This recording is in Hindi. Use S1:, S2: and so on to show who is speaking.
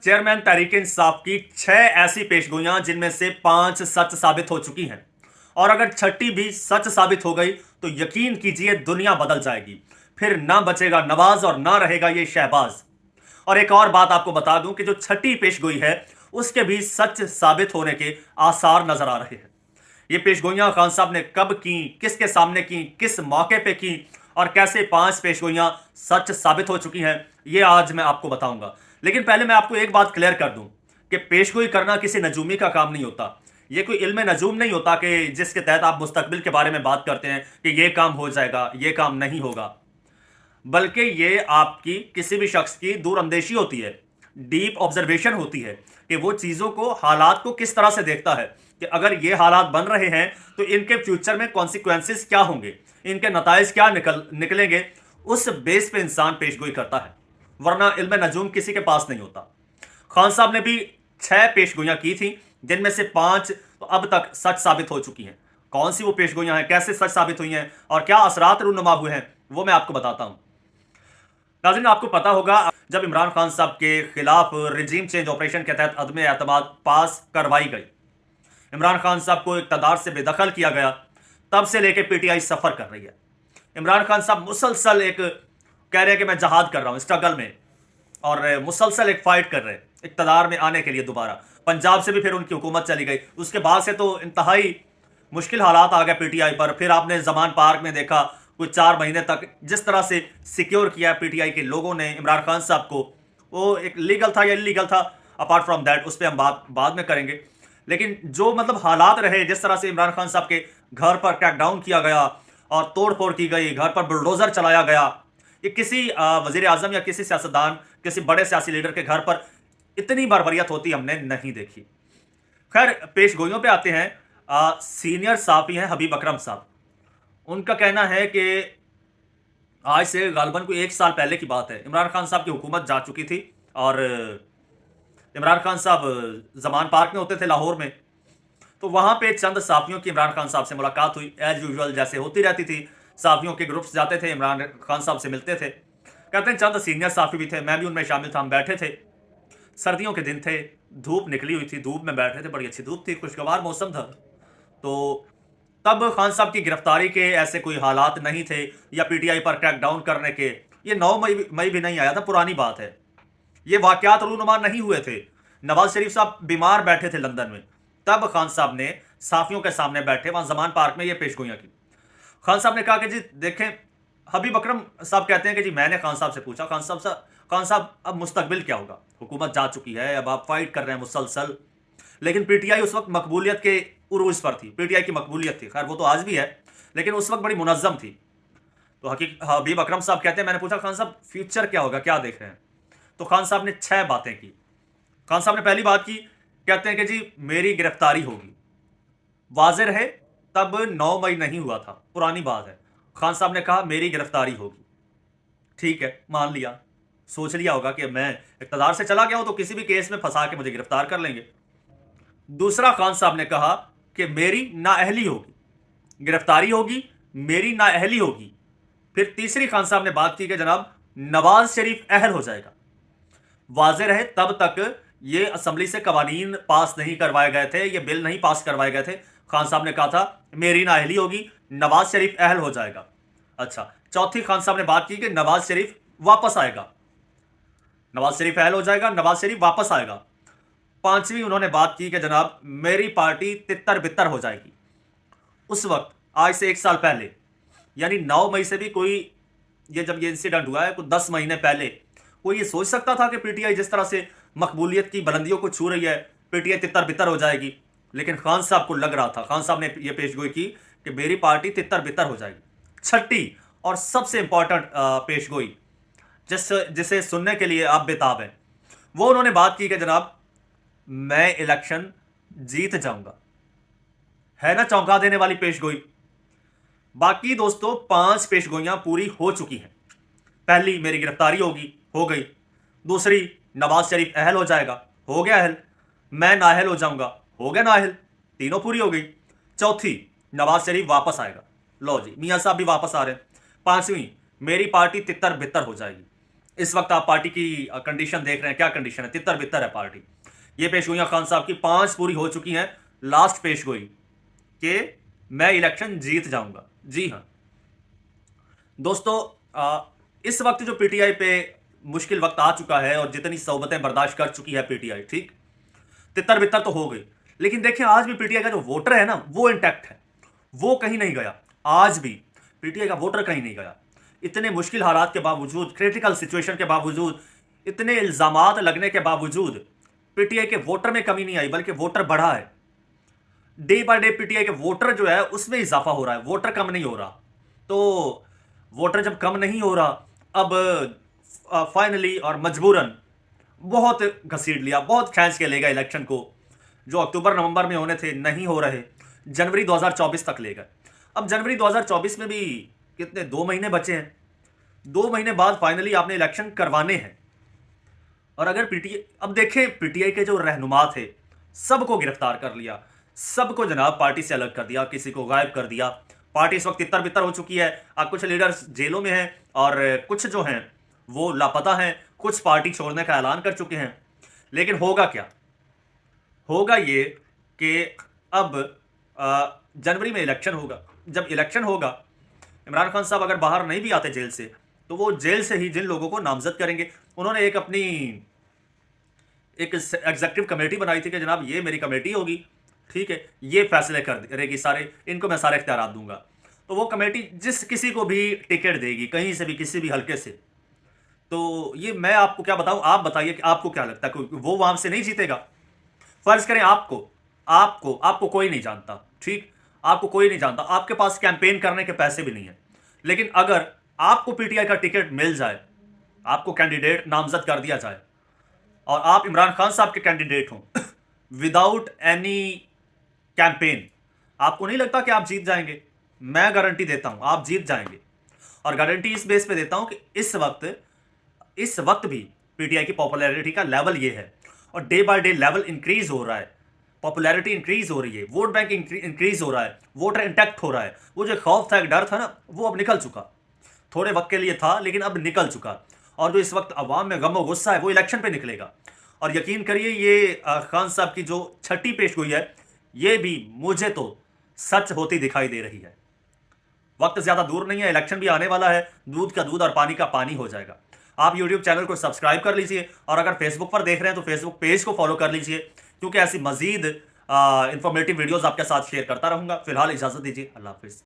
S1: चेयरमैन तहरीक इंसाफ की 6 ऐसी पेशगोइयां जिनमें से 5 सच साबित हो चुकी हैं, और अगर छठी भी सच साबित हो गई तो यकीन कीजिए दुनिया बदल जाएगी। फिर ना बचेगा नवाज और ना रहेगा ये शहबाज। और एक और बात आपको बता दूं कि जो छठी पेशगोई है उसके भी सच साबित होने के आसार नजर आ रहे हैं। ये पेशगोइयां खान साहब ने कब की, किसके सामने की, किस मौके पे की, और कैसे 5 पेशगोइयां सच साबित हो चुकी हैं, ये आज मैं आपको बताऊंगा। लेकिन पहले मैं आपको एक बात क्लियर कर दूं कि पेशगोई करना किसी नजूमी का काम नहीं होता। ये कोई इल्म नजूम नहीं होता कि जिसके तहत आप मुस्तकबिल के बारे में बात करते हैं कि ये काम हो जाएगा, ये काम नहीं होगा। बल्कि ये आपकी किसी भी शख्स की दूरअंदेशी होती है, डीप ऑब्जर्वेशन होती है कि वो चीज़ों को, हालात को किस तरह से देखता है कि अगर ये हालात बन रहे हैं तो इनके फ्यूचर में कॉन्सिक्वेंसेस क्या होंगे, इनके नताइज क्या निकलेंगे। उस बेस पे इंसान पेशगोई करता है, वरना इल्म नजूम किसी के पास नहीं होता। खान साहब ने भी 6 पेशगोइयां की थी, जिनमें से 5 तो अब तक सच साबित हो चुकी हैं। कौन सी वो पेशगोइयां हैं, कैसे सच साबित हुई हैं और क्या असरात रूनुमा हुए हैं, वो मैं आपको बताता हूं। नाज़रीन, आपको पता होगा जब इमरान खान साहब के खिलाफ रिजीम चेंज ऑपरेशन के तहत अदम एतमाद पास करवाई गई, इमरान खान साहब को इक़्तिदार से बेदखल किया गया, तब से लेकर पीटीआई सफ़र कर रही है। इमरान खान साहब मुसलसल एक कह रहे हैं कि मैं जहाद कर रहा हूँ स्ट्रगल में, और मुसलसल एक फाइट कर रहे हैं इक़्तिदार में आने के लिए। दोबारा पंजाब से भी फिर उनकी हुकूमत चली गई, उसके बाद से तो इंतहाई मुश्किल हालात आ गए पीटीआई पर। फिर आपने जमान पार्क में देखा कुछ 4 महीने तक जिस तरह से सिक्योर किया पीटीआई के लोगों ने इमरान खान साहब को, वो एक लीगल था या इलीगल था, अपार्ट फ्रॉम दैट उस पर हम बात बाद में करेंगे। लेकिन जो मतलब हालात रहे, जिस तरह से इमरान खान साहब के घर पर क्रैकडाउन किया गया और तोड़ फोड़ की गई, घर पर बुलडोजर चलाया गया, ये किसी वजीर आजम या किसी सियासतदान, किसी बड़े सियासी लीडर के घर पर इतनी बर्बरियत होती हमने नहीं देखी। खैर, पेशगोइयों पे आते हैं। सीनियर साफ़ी हैं हबीब अकरम साहब। उनका कहना है कि आज से गालबन कोई 1 साल पहले की बात है, इमरान खान साहब की हुकूमत जा चुकी थी और इमरान खान साहब जमान पार्क में होते थे लाहौर में। तो वहाँ पे चंद साफ़ियों की इमरान खान साहब से मुलाकात हुई, एज यूजुअल जैसे होती रहती थी। साफ़ियों के ग्रुप्स जाते थे, इमरान खान साहब से मिलते थे। कहते हैं चंद सीनियर साफ़ी भी थे, मैं भी उनमें शामिल था। हम बैठे थे, सर्दियों के दिन थे, धूप निकली हुई थी, धूप में बैठे थे, बड़ी अच्छी धूप थी, खुशगवार मौसम था। तो तब खान साहब की गिरफ्तारी के ऐसे कोई हालात नहीं थे या पीटीआई पर क्रैकडाउन करने के। ये 9 मई भी नहीं आया था, पुरानी बात है। ये वाकयात रूनुमा नहीं हुए थे। नवाज शरीफ साहब बीमार बैठे थे लंदन में, तब खान साहब ने साफियों के सामने बैठे वहां जमान पार्क में ये पेशगोइयां की। खान साहब ने कहा कि जी देखें, हबीब अकरम साहब कहते हैं कि जी मैंने खान साहब से पूछा, खान साहब अब मुस्तकबिल क्या होगा, हुकूमत जा चुकी है, अब आप फाइट कर रहे हैं मुसलसल। लेकिन पीटीआई उस वक्त मकबूलियत के उरूज पर थी, पीटीआई की मकबूलियत थी, खैर वो तो आज भी है, लेकिन उस वक्त बड़ी मुनज़्ज़म थी। तो हबीब अकरम साहब कहते हैं मैंने पूछा खान साहब फ्यूचर क्या होगा, क्या देख रहे हैं। तो खान साहब ने 6 बातें की। खान साहब ने पहली बात की, कहते हैं कि जी मेरी गिरफ्तारी होगी। वाज़ेह रहे तब 9 मई नहीं हुआ था, पुरानी बात है। खान साहब ने कहा मेरी गिरफ्तारी होगी। ठीक है, मान लिया, सोच लिया होगा कि मैं इक़्तिदार से चला गया हूं तो किसी भी केस में फंसा के मुझे गिरफ्तार कर लेंगे। दूसरा, खान साहब ने कहा कि मेरी नाअहली होगी, गिरफ्तारी होगी, मेरी नाअहली होगी। फिर तीसरी खान साहब ने बात की कि जनाब नवाज शरीफ अहल हो जाएगा। वाज़ेह रहे तब तक ये असम्बली से कवानीन पास नहीं करवाए गए थे, ये बिल नहीं पास करवाए गए थे। खान साहब ने कहा था मेरी नाअहली होगी, नवाज शरीफ अहल हो जाएगा। अच्छा, चौथी खान साहब ने बात की कि नवाज शरीफ वापस आएगा, नवाज शरीफ अहल हो जाएगा, नवाज शरीफ वापस आएगा। पांचवी उन्होंने बात की कि जनाब मेरी पार्टी तितर बितर हो जाएगी। उस वक्त आज से 1 साल पहले, यानी 9 मई से भी कोई, ये जब ये इंसिडेंट हुआ है कुछ 10 महीने पहले, कोई ये सोच सकता था कि पीटीआई जिस तरह से मकबूलियत की बुलंदियों को छू रही है, पीटीआई तितर बितर हो जाएगी। लेकिन खान साहब को लग रहा था, खान साहब ने यह पेशगोई की कि मेरी पार्टी तितर बितर हो जाएगी। छठी और सबसे इंपॉर्टेंट पेशगोई जिसे सुनने के लिए आप बेताब हैं, वो उन्होंने बात की कि जनाब मैं इलेक्शन जीत जाऊंगा। है ना चौंका देने वाली पेशगोई। बाकी दोस्तों 5 पेशगोइयां पूरी हो चुकी हैं। पहली, मेरी गिरफ्तारी होगी, हो गई। दूसरी, नवाज शरीफ अहल हो जाएगा, हो गया अहल। मैं नाअहल हो जाऊंगा, हो गया नाअहल, तीनों पूरी हो गई। चौथी, नवाज शरीफ वापस आएगा, लो जी मियां साहब भी वापस आ रहे हैं। पांचवी, मेरी पार्टी तितर बितर हो जाएगी। इस वक्त आप पार्टी की कंडीशन देख रहे हैं, क्या कंडीशन है, तितर बितर है पार्टी। ये पेशगोइयां खान साहब की 5 पूरी हो चुकी हैं। लास्ट पेशगोई कि मैं इलेक्शन जीत जाऊंगा। जी हां दोस्तों, इस वक्त जो पीटीआई पे मुश्किल वक्त आ चुका है और जितनी सोबतें बर्दाश्त कर चुकी है पीटीआई, ठीक, तितर बितर तो हो गई, लेकिन देखिए आज भी पीटीआई का जो वोटर है ना वो इंटैक्ट है, वो कहीं नहीं गया। आज भी पीटीआई का वोटर कहीं नहीं गया। इतने मुश्किल हालात के बावजूद, क्रिटिकल सिचुएशन के बावजूद, इतने इल्जामात लगने के बावजूद पीटीआई के वोटर में कमी नहीं आई, बल्कि वोटर बढ़ा है। डे बाय डे पीटीआई के वोटर जो है उसमें इजाफा हो रहा है, वोटर कम नहीं हो रहा। तो वोटर जब कम नहीं हो रहा, अब फाइनली और मजबूरन बहुत घसीट लिया, बहुत खींच के ले गए इलेक्शन को। जो अक्टूबर नवंबर में होने थे नहीं हो रहे, जनवरी 2024 तक ले गए। अब जनवरी 2024 में भी कितने 2 महीने बचे हैं। 2 महीने बाद फाइनली आपने इलेक्शन करवाने हैं। और अगर पीटीआई, अब देखें पीटीआई के जो रहनुमा थे सबको गिरफ्तार कर लिया, सबको जनाब पार्टी से अलग कर दिया, किसी को गायब कर दिया। पार्टी इस वक्त तितर बितर हो चुकी है। अब कुछ लीडर्स जेलों में हैं और कुछ जो हैं वो लापता हैं, कुछ पार्टी छोड़ने का ऐलान कर चुके हैं। लेकिन होगा क्या? होगा ये कि अब जनवरी में इलेक्शन होगा। जब इलेक्शन होगा, इमरान खान साहब अगर बाहर नहीं भी आते जेल से, तो वो जेल से ही जिन लोगों को नामजद करेंगे, उन्होंने एक अपनी एक एग्जीक्यूटिव कमेटी बनाई थी कि जनाब ये मेरी कमेटी होगी, ठीक है, ये फैसले करेगी सारे, इनको मैं सारे इख्तियार दूंगा। तो वो कमेटी जिस किसी को भी टिकट देगी, कहीं से भी, किसी भी हल्के से, तो ये मैं आपको क्या बताऊं, आप बताइए कि आपको क्या लगता है वो वहां से नहीं जीतेगा? फर्ज करें आपको आपको आपको कोई नहीं जानता, ठीक, आपको कोई नहीं जानता, आपके पास कैंपेन करने के पैसे भी नहीं है, लेकिन अगर आपको पीटीआई का टिकट मिल जाए, आपको कैंडिडेट नामजद कर दिया जाए और आप इमरान खान साहब के कैंडिडेट हों विदाउट एनी कैंपेन, आपको नहीं लगता कि आप जीत जाएंगे? मैं गारंटी देता हूं आप जीत जाएंगे। और गारंटी इस बेस पे देता हूं कि इस वक्त भी पीटीआई की पॉपुलैरिटी का लेवल ये है और day by day level increase हो रहा है, पॉपुलैरिटी इंक्रीज हो रही है, वोट बैंक इंक्रीज हो रहा है, वोटर इंटैक्ट हो रहा है। वो जो खौफ था, एक डर था ना, वो अब निकल चुका। थोड़े वक्त के लिए था लेकिन अब निकल चुका। और जो इस वक्त अवाम में गम और गुस्सा है वो इलेक्शन पे निकलेगा। और यकीन करिए ये खान साहब की जो छठी पेशगोई है ये भी मुझे तो सच होती दिखाई दे रही है। वक्त ज्यादा दूर नहीं है, इलेक्शन भी आने वाला है, दूध का दूध और पानी का पानी हो जाएगा। आप यूट्यूब चैनल को सब्सक्राइब कर लीजिए और अगर फेसबुक पर देख रहे हैं तो फेसबुक पेज को फॉलो कर लीजिए, क्योंकि ऐसी मजीद इंफॉर्मेटिव वीडियोस आपके साथ शेयर करता रहूंगा। फिलहाल इजाजत दीजिए, अल्लाह हाफिज।